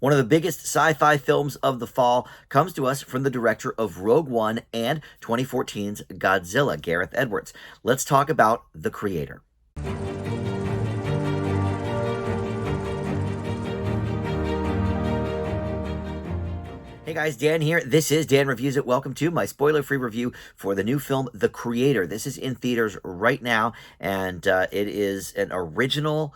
One of the biggest sci-fi films of the fall comes to us from the director of Rogue One and 2014's Godzilla, Gareth Edwards. Let's talk about The Creator. Hey guys, Dan here. This is Dan Reviews It. Welcome to my spoiler-free review for the new film, The Creator. This is in theaters right now, and it is an original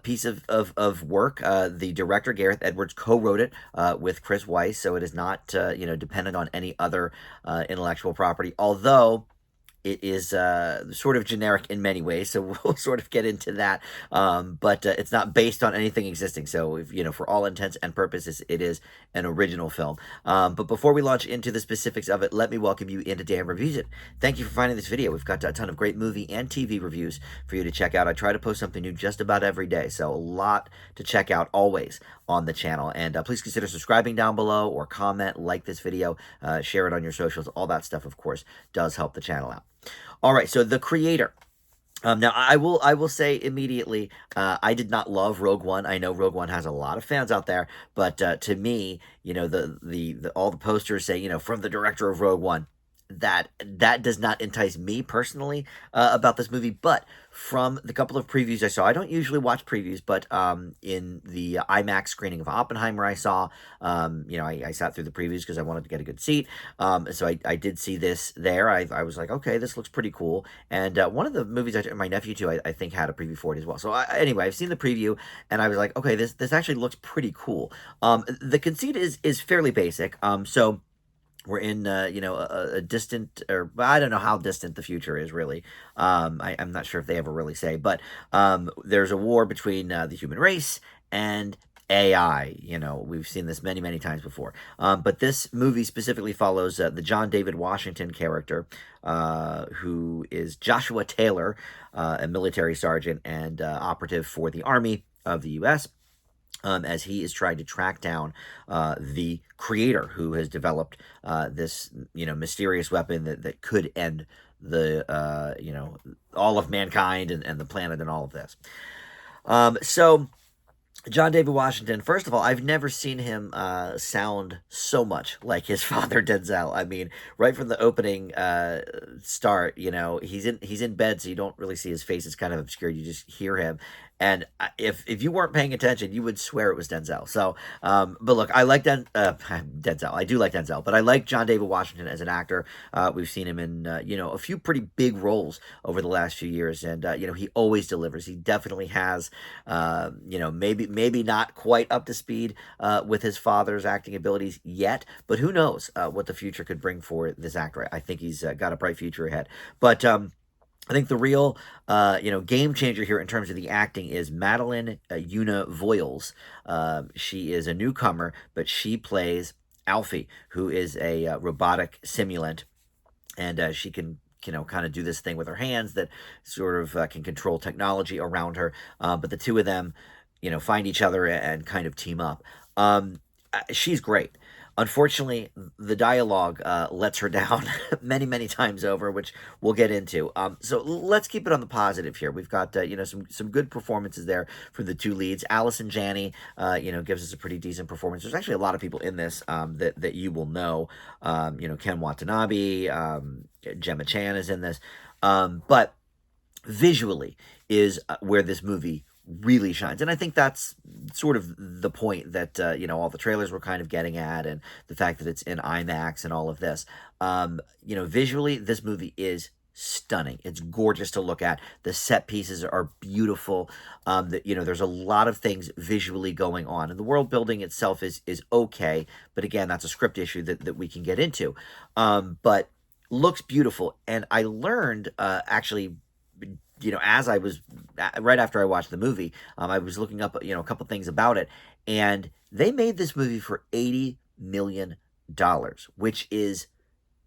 piece of work. The director, Gareth Edwards, co-wrote it with Chris Weiss, so it is not, dependent on any other intellectual property, although it is sort of generic in many ways, so we'll sort of get into that. But it's not based on anything existing, so for all intents and purposes, it is an original film. But before we launch into the specifics of it, let me welcome you into Dan Reviews It. Thank you for finding this video. We've got a ton of great movie and TV reviews for you to check out. I try to post something new just about every day, so a lot to check out always on the channel. And please consider subscribing down below, or comment, like this video, share it on your socials. All that stuff, of course, does help the channel out. All right, so The Creator. Now, I will say immediately, I did not love Rogue One. I know Rogue One has a lot of fans out there, but to me, the all the posters say, from the director of Rogue One, that does not entice me personally about this movie. But from the couple of previews I saw, I don't usually watch previews, but in the IMAX screening of Oppenheimer I saw, I sat through the previews because I wanted to get a good seat. So I did see this there. I was like, okay, this looks pretty cool. And one of the movies my nephew too, I think, had a preview for it as well. So anyway, I've seen the preview and I was like, okay, this actually looks pretty cool. The conceit is fairly basic. So we're in, a distant, or I don't know how distant the future is, really. I'm not sure if they ever really say, but there's a war between the human race and AI. We've seen this many, many times before. But this movie specifically follows the John David Washington character, who is Joshua Taylor, a military sergeant and operative for the Army of the U.S., as he is trying to track down the creator who has developed this, mysterious weapon that could end the, all of mankind and the planet and all of this. So John David Washington, first of all, I've never seen him sound so much like his father Denzel. I mean, right from the opening start, he's in bed, so you don't really see his face. It's kind of obscured. You just hear him. And if you weren't paying attention, you would swear it was Denzel. So, but look, I like Denzel. I do like Denzel, but I like John David Washington as an actor. We've seen him in, a few pretty big roles over the last few years, and he always delivers. He definitely has, maybe not quite up to speed with his father's acting abilities yet, but who knows what the future could bring for this actor. I think he's got a bright future ahead. But I think the real, game changer here in terms of the acting is Madeline Una Voiles. She is a newcomer, but she plays Alfie, who is a robotic simulant, and she can kind of do this thing with her hands that sort of can control technology around her. But the two of them, find each other and kind of team up. She's great. Unfortunately, the dialogue lets her down many, many times over, which we'll get into. So let's keep it on the positive here. We've got, some good performances there from the two leads. Allison Janney, gives us a pretty decent performance. There's actually a lot of people in this that you will know. Ken Watanabe, Gemma Chan is in this. But visually is where this movie really shines, and I think that's sort of the point that all the trailers were kind of getting at, and the fact that it's in IMAX and all of this. Visually, this movie is stunning. It's gorgeous to look at. The set pieces are beautiful. There's a lot of things visually going on, and the world building itself is okay, but again, that's a script issue that we can get into. But looks beautiful, and I learned actually, as I was, right after I watched the movie, I was looking up, a couple things about it, and they made this movie for $80 million, which is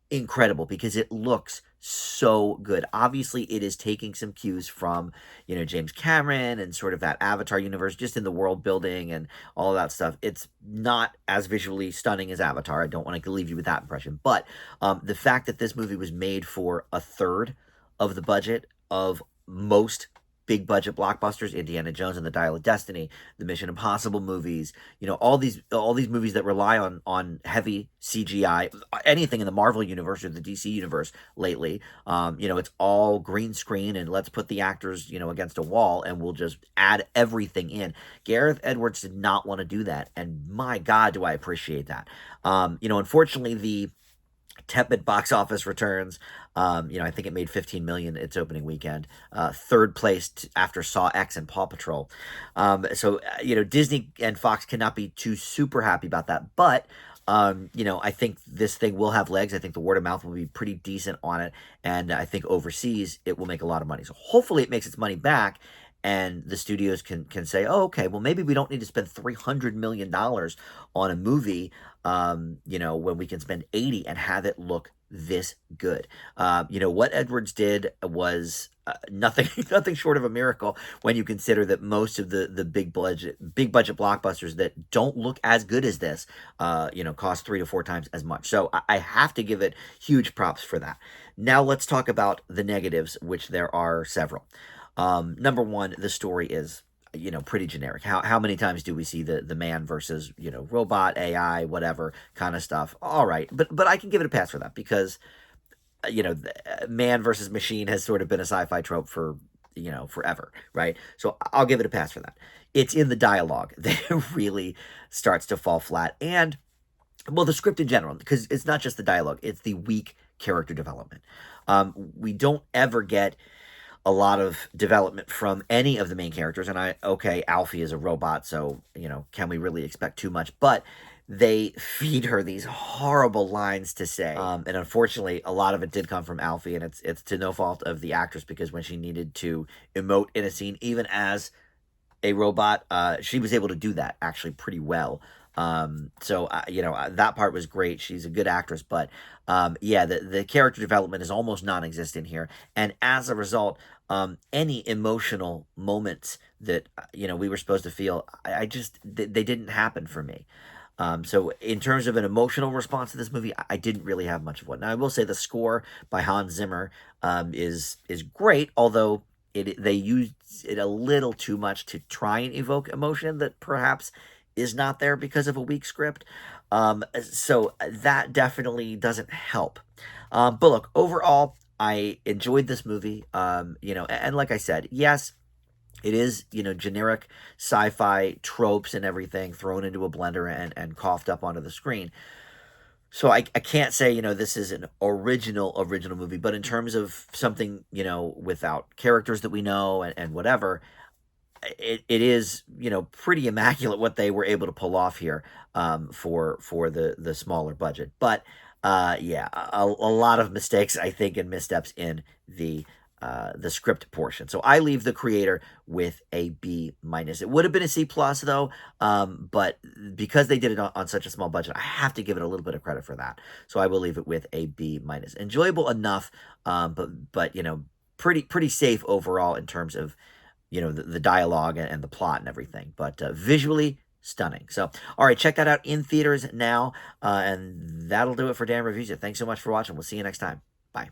incredible because it looks so good. Obviously, it is taking some cues from, James Cameron and sort of that Avatar universe, just in the world building and all of that stuff. It's not as visually stunning as Avatar. I don't want to leave you with that impression. But the fact that this movie was made for a third of the budget of most big budget blockbusters, Indiana Jones and the Dial of Destiny, the Mission Impossible movies, all these movies that rely on heavy CGI, anything in the Marvel universe or the DC universe lately. It's all green screen and let's put the actors, against a wall and we'll just add everything in. Gareth Edwards did not want to do that, and my God, do I appreciate that. Unfortunately, the tepid box office returns. I think it made 15 million its opening weekend. Third place after Saw X and Paw Patrol. Disney and Fox cannot be too super happy about that. But I think this thing will have legs. I think the word of mouth will be pretty decent on it, and I think overseas it will make a lot of money. So hopefully it makes its money back, and the studios can say, oh, okay, well, maybe we don't need to spend $300 million on a movie, when we can spend 80 and have it look this good. What Edwards did was nothing nothing short of a miracle when you consider that most of the big budget blockbusters that don't look as good as this, cost 3 to 4 times as much. So I have to give it huge props for that. Now let's talk about the negatives, which there are several. Number one, the story is, pretty generic. How many times do we see the man versus, robot, AI, whatever kind of stuff? All right, but I can give it a pass for that because, man versus machine has sort of been a sci-fi trope for, forever, right? So I'll give it a pass for that. It's in the dialogue that really starts to fall flat, and well, the script in general, because it's not just the dialogue; it's the weak character development. We don't ever get a lot of development from any of the main characters. And Alfie is a robot, so, can we really expect too much? But they feed her these horrible lines to say. And unfortunately, a lot of it did come from Alfie, and it's to no fault of the actress, because when she needed to emote in a scene, even as a robot, she was able to do that actually pretty well. That part was great. She's a good actress, but the character development is almost non-existent here, and as a result, any emotional moments that we were supposed to feel, they didn't happen for me. So in terms of an emotional response to this movie, I didn't really have much of one. Now I will say the score by Hans Zimmer is great, although they used it a little too much to try and evoke emotion that perhaps is not there because of a weak script. So that definitely doesn't help. But look, overall, I enjoyed this movie. And like I said, yes, it is, generic sci-fi tropes and everything thrown into a blender and coughed up onto the screen. So I can't say, this is an original movie, but in terms of something, without characters that we know and whatever, it is, pretty immaculate what they were able to pull off here, for the smaller budget. But a lot of mistakes, I think, and missteps in the script portion. So I leave The Creator with a B minus. It would have been a C plus though, but because they did it on such a small budget, I have to give it a little bit of credit for that. So I will leave it with a B minus. Enjoyable enough, but pretty safe overall in terms of the dialogue and the plot and everything. But visually stunning. So, all right, check that out in theaters now, and that'll do it for Dan Reviews It. Thanks so much for watching. We'll see you next time. Bye.